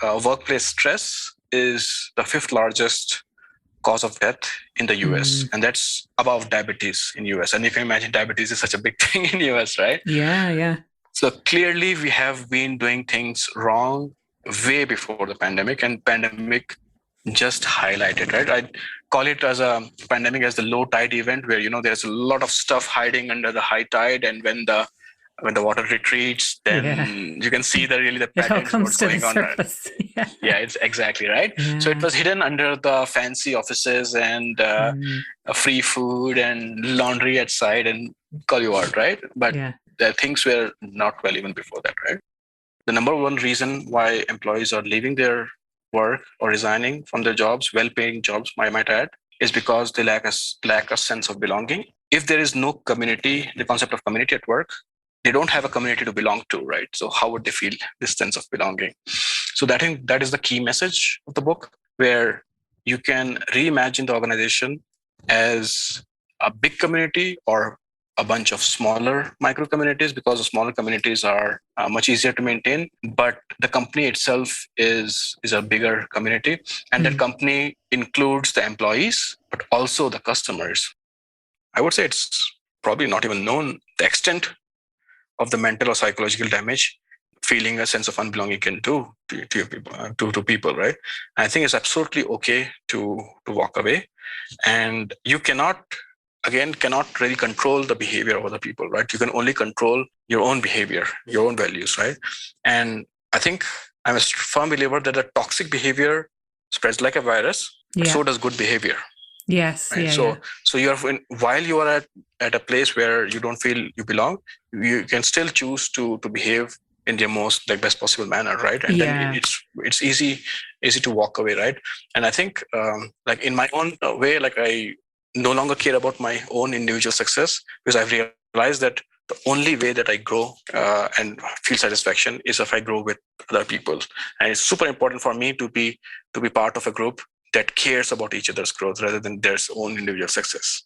workplace stress is the fifth largest cause of death in the US, and that's above diabetes in US. And you can imagine diabetes is such a big thing in US, right? Yeah. So clearly we have been doing things wrong way before the pandemic, and pandemic just highlighted, right? I call it as a pandemic as the low tide event where, there's a lot of stuff hiding under the high tide. And when the water retreats, then you can see the It all patterns, comes what's to the going on. surface. Yeah, it's exactly right. So it was hidden under the fancy offices and free food and laundry at side and call you out, right? But the things were not well even before that, right? The number one reason why employees are leaving their work or resigning from their jobs, well-paying jobs, I might add, is because they lack a sense of belonging. If there is no community, the concept of community at work, they don't have a community to belong to, right? So how would they feel this sense of belonging? So that is the key message of the book, where you can reimagine the organization as a big community or a bunch of smaller micro communities, because the smaller communities are much easier to maintain. But the company itself is a bigger community, and that company includes the employees, but also the customers. I would say it's probably not even known the extent of the mental or psychological damage feeling a sense of unbelonging can do to people, right? And I think it's absolutely okay to walk away, and you cannot really control the behavior of other people, right? You can only control your own behavior, your own values, right? And I think I'm a firm believer that a toxic behavior spreads like a virus, but so does good behavior. Yes. Right? So you are while you are at a place where you don't feel you belong, you can still choose to behave in the most best possible manner, right? And then it's easy to walk away, right? And I think in my own way, I no longer care about my own individual success, because I've realized that the only way that I grow and feel satisfaction is if I grow with other people. And it's super important for me to be part of a group that cares about each other's growth rather than their own individual success.